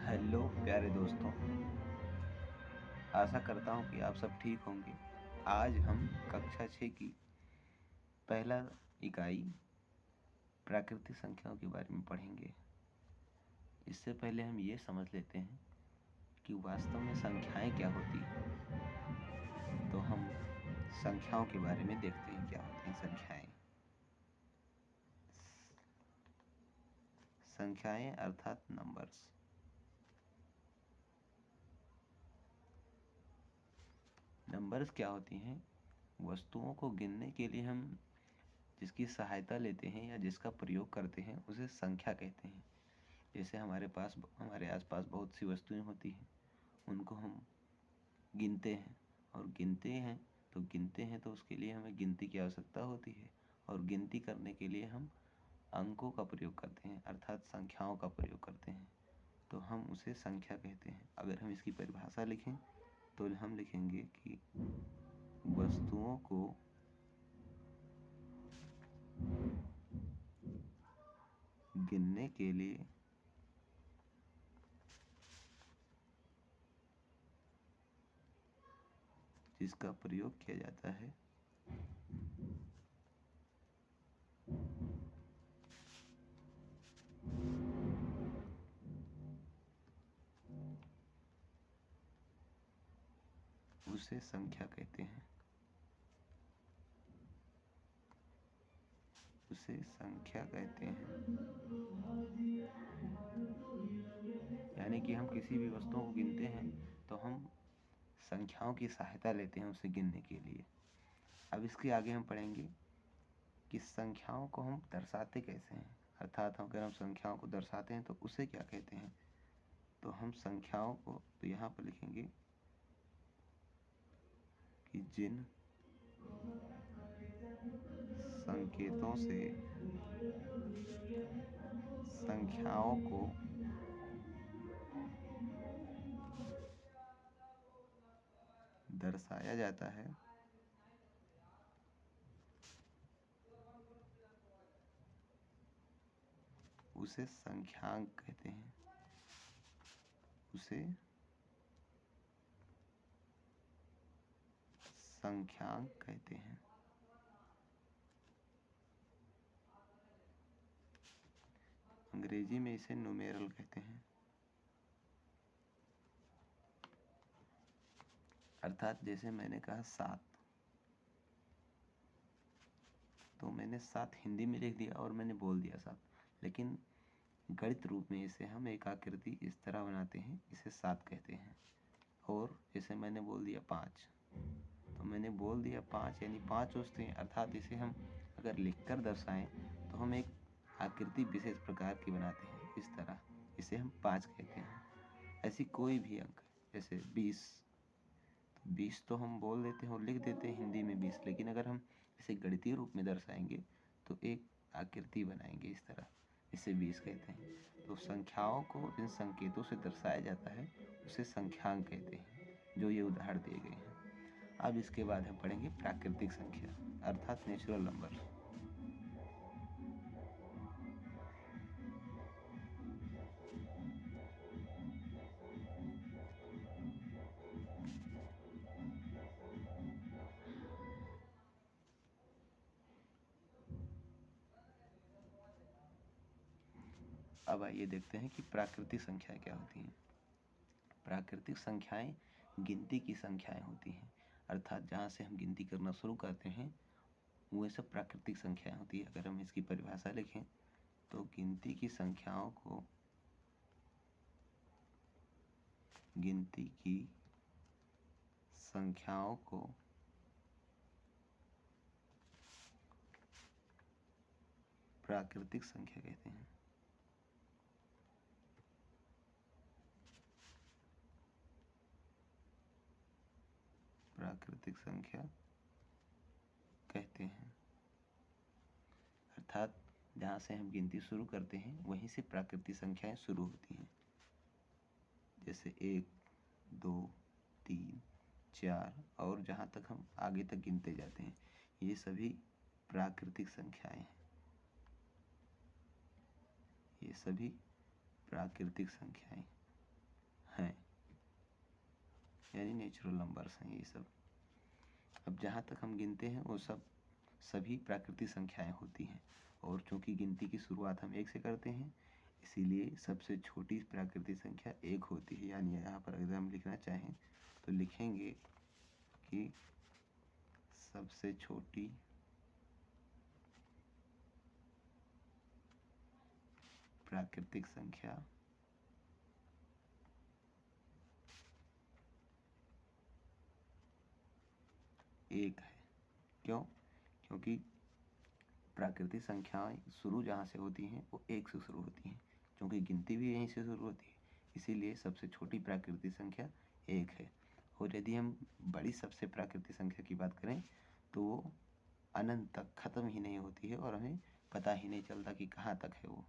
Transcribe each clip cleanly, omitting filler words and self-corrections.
Hello प्यारे दोस्तों, आशा करता हूँ कि आप सब ठीक होंगे। आज हम कक्षा 6 की पहला इकाई प्राकृतिक संख्याओं के बारे में पढ़ेंगे। इससे पहले हम ये समझ लेते हैं कि वास्तव में संख्याएं क्या होती हैं। तो हम संख्याओं के बारे में देखते हैं क्या होती हैं संख्याएं। संख्याएं अर्थात नंबर्स। नंबर्स क्या होती हैं? वस्तुओं को गिनने के लिए हम जिसकी सहायता लेते हैं या जिसका प्रयोग करते हैं उसे संख्या कहते हैं। जैसे हमारे आसपास बहुत सी वस्तुएं होती हैं, उनको हम गिनते हैं और गिनते हैं तो उसके लिए हमें गिनती की आवश्यकता होती है और गिनती करने के लिए हम अंकों का प्रयोग करते हैं अर्थात संख्याओं का प्रयोग करते हैं, तो हम उसे संख्या कहते हैं। अगर हम इसकी परिभाषा लिखें तो हम लिखेंगे कि वस्तुओं को गिनने के लिए जिसका प्रयोग किया जाता है उसे संख्या कहते हैं। उसे संख्या कहते हैं। यानी कि हम किसी भी वस्तुओं को गिनते हैं तो हम संख्याओं की सहायता लेते हैं उसे गिनने के लिए। अब इसके आगे हम पढ़ेंगे कि संख्याओं को हम दर्शाते कैसे हैं, अर्थात अगर हम संख्याओं को दर्शाते हैं तो उसे क्या कहते हैं। तो हम संख्याओं को तो यहाँ पर लिखेंगे कि जिन संकेतों से संख्याओं को दर्शाया जाता है उसे संख्यांक कहते हैं। उसे संख्यांक कहते हैं। अंग्रेजी में इसे न्यूमेरल कहते हैं। अर्थात जैसे मैंने कहा 7, तो मैंने 7 हिंदी में लिख दिया और मैंने बोल दिया 7, लेकिन गणित रूप में इसे हम एक आकृति इस तरह बनाते हैं, इसे 7 कहते हैं। और जैसे मैंने बोल दिया 5, तो मैंने बोल दिया 5 यानी 5 वस्तुएं, अर्थात इसे हम अगर लिखकर दर्शाएं तो हम एक आकृति विशेष प्रकार की बनाते हैं इस तरह, इसे हम 5 कहते हैं। ऐसी कोई भी अंक जैसे 20, तो 20 तो हम बोल देते हैं और लिख देते हैं हिंदी में 20, लेकिन अगर हम इसे गणितीय रूप में दर्शाएंगे तो एक आकृति बनाएंगे इस तरह, इसे 20 कहते हैं। तो संख्याओं को जिन संकेतों से दर्शाया जाता है उसे संख्यांक कहते हैं, जो ये उदाहरण दिए गए हैं। अब इसके बाद हम पढ़ेंगे प्राकृतिक संख्या अर्थात नेचुरल नंबर। अब आइए देखते हैं कि प्राकृतिक संख्याएं क्या होती हैं। प्राकृतिक संख्याएं गिनती की संख्याएं होती हैं, अर्थात जहाँ से हम गिनती करना शुरू करते हैं वो सब प्राकृतिक संख्याएं होती है। अगर हम इसकी परिभाषा लिखें तो गिनती की संख्याओं को प्राकृतिक संख्या कहते हैं। प्राकृतिक संख्या कहते हैं, अर्थात जहाँ से हम गिनती शुरू करते हैं वहीं से प्राकृतिक संख्याएं शुरू होती हैं। जैसे 1, 2, 3, 4 और जहाँ तक हम आगे तक गिनते जाते हैं, ये सभी प्राकृतिक संख्याएं हैं। ये सभी प्राकृतिक संख्याएं। हैं, यानी नेचुरल नंबर्स हैं ये सब। अब जहाँ तक हम गिनते हैं वो सब सभी प्राकृतिक संख्याएं होती हैं, और चूंकि गिनती की शुरुआत हम 1 से करते हैं, इसीलिए सबसे छोटी प्राकृतिक संख्या 1 होती है। यानी यहाँ पर अगर हम लिखना चाहें तो लिखेंगे कि सबसे छोटी प्राकृतिक संख्या 1 है। क्यों? क्योंकि प्राकृतिक संख्याएं शुरू जहाँ से होती हैं वो 1 से शुरू होती हैं, क्योंकि गिनती भी यहीं से शुरू होती है, इसीलिए सबसे छोटी प्राकृतिक संख्या 1 है। और यदि हम बड़ी सबसे प्राकृतिक संख्या की बात करें तो वो अनंत तक ख़त्म ही नहीं होती है और हमें पता ही नहीं चलता कि कहाँ तक है वो।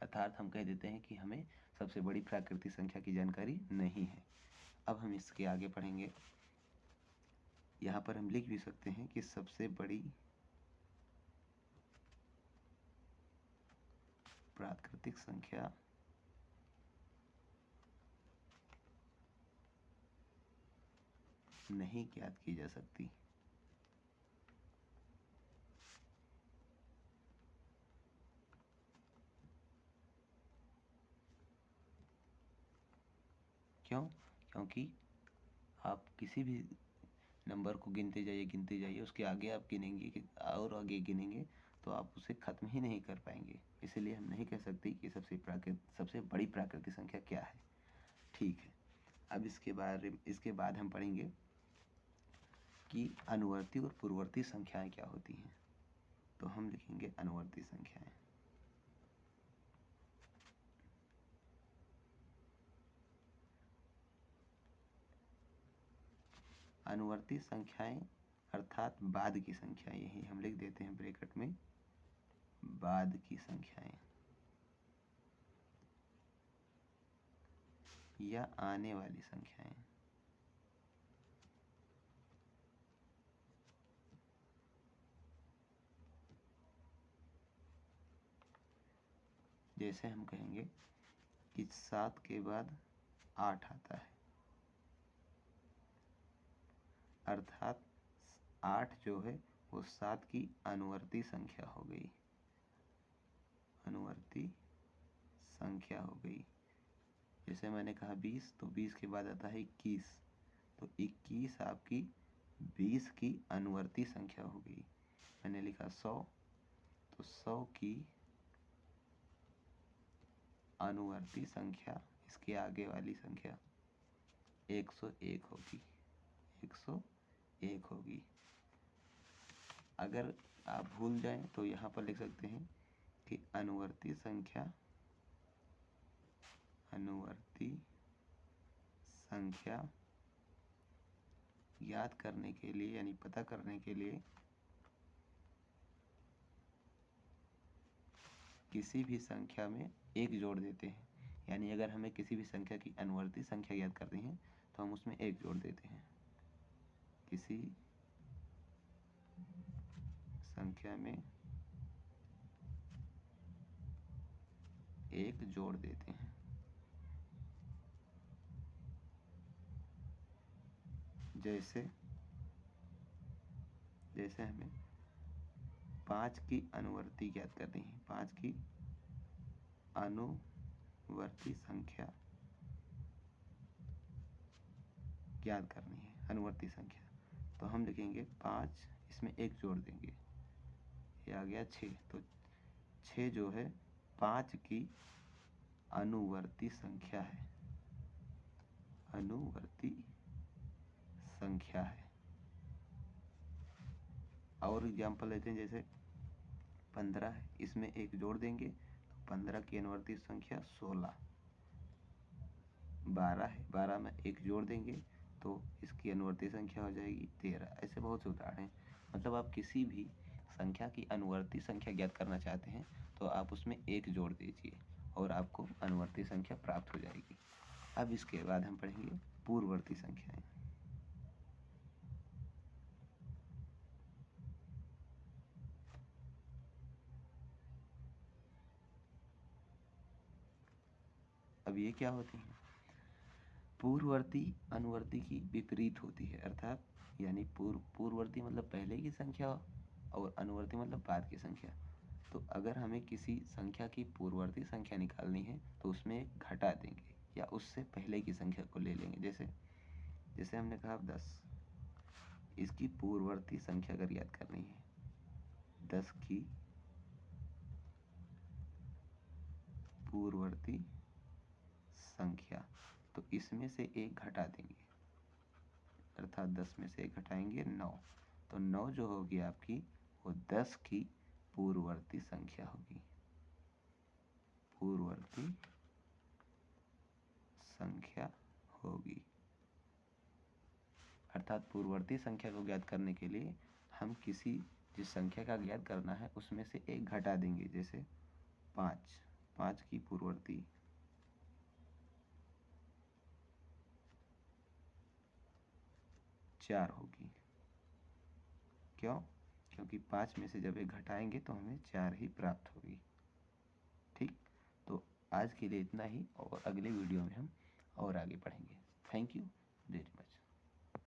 अर्थात हम कह देते हैं कि हमें सबसे बड़ी प्राकृतिक संख्या की जानकारी नहीं है। अब हम इसके आगे पढ़ेंगे। यहाँ पर हम लिख भी सकते हैं कि सबसे बड़ी प्राकृतिक संख्या नहीं ज्ञात की जा सकती। क्यों? क्योंकि आप किसी भी नंबर को गिनते जाइए, उसके आगे आप गिनेंगे कि और आगे गिनेंगे तो आप उसे ख़त्म ही नहीं कर पाएंगे। इसलिए हम नहीं कह सकते कि सबसे बड़ी प्राकृतिक संख्या क्या है। ठीक है, अब इसके बाद हम पढ़ेंगे कि अनुवर्ती और पूर्ववर्ती संख्याएं क्या होती हैं। तो हम लिखेंगे अनुवर्ती संख्याएं। अनुवर्ती संख्याएं अर्थात बाद की संख्याएं, यही हम लिख देते हैं ब्रैकेट में, बाद की संख्याएं या आने वाली संख्याएं। जैसे हम कहेंगे कि 7 के बाद 8 आता है, अर्थात 8 जो है वो 7 की अनुवर्ती संख्या हो गई, अनुवर्ती संख्या हो गई। जैसे मैंने कहा 20, तो 20 के बाद आता है 21, तो 21 आपकी 20 की अनुवर्ती संख्या हो गई। मैंने लिखा 100, तो 100 की अनुवर्ती संख्या, इसके आगे वाली संख्या 101 होगी, 101 होगी। अगर आप भूल जाएं तो यहाँ पर लिख सकते हैं कि अनुवर्ती संख्या याद करने के लिए यानी पता करने के लिए किसी भी संख्या में 1 जोड़ देते हैं। यानी अगर हमें किसी भी संख्या की अनुवर्ती संख्या याद करनी है तो हम उसमें 1 जोड़ देते हैं, किसी संख्या में 1 जोड़ देते हैं। जैसे हमें 5 की अनुवर्ती याद करनी है, 5 की अनुवर्ती संख्या याद करनी है, अनुवर्ती संख्या, तो हम लिखेंगे 5, इसमें 1 जोड़ देंगे, ये आ गया 6। तो 6 जो है 5 की अनुवर्ती संख्या है, अनुवर्ती संख्या है। और एग्जाम्पल लेते हैं, जैसे 15 है, इसमें 1 जोड़ देंगे तो 15 की अनुवर्ती संख्या 16। 12 है, 12 में 1 जोड़ देंगे तो इसकी अनुवर्ती संख्या हो जाएगी 13। ऐसे बहुत से उदाहरण हैं। मतलब आप किसी भी संख्या की अनुवर्ती संख्या ज्ञात करना चाहते हैं तो आप उसमें 1 जोड़ दीजिए और आपको अनुवर्ती संख्या प्राप्त हो जाएगी। अब इसके बाद हम पढ़ेंगे पूर्ववर्ती संख्याएं। अब ये क्या होती हैं? पूर्ववर्ती अनुवर्ती की विपरीत होती है, अर्थात यानी पूर्ववर्ती मतलब पहले की संख्या और अनुवर्ती मतलब बाद की संख्या। तो अगर हमें किसी संख्या की पूर्ववर्ती संख्या निकालनी है तो उसमें घटा देंगे या उससे पहले की संख्या को ले लेंगे। जैसे जैसे हमने कहा 10, इसकी पूर्ववर्ती संख्या अगर याद करनी है 10 की पूर्ववर्ती संख्या, तो इसमें से एक घटा देंगे, अर्थात 10 में से एक घटाएंगे 9, तो 9 जो होगी आपकी वो 10 की पूर्ववर्ती संख्या होगी, पूर्ववर्ती संख्या होगी। अर्थात पूर्ववर्ती संख्या को ज्ञात करने के लिए हम किसी जिस संख्या का ज्ञात करना है उसमें से एक घटा देंगे। जैसे 5, 5 की पूर्ववर्ती 4 होगी। क्यों? क्योंकि 5 में से जब एक घटाएंगे तो हमें 4 ही प्राप्त होगी। ठीक, तो आज के लिए इतना ही और अगले वीडियो में हम और आगे बढ़ेंगे। Thank you very much.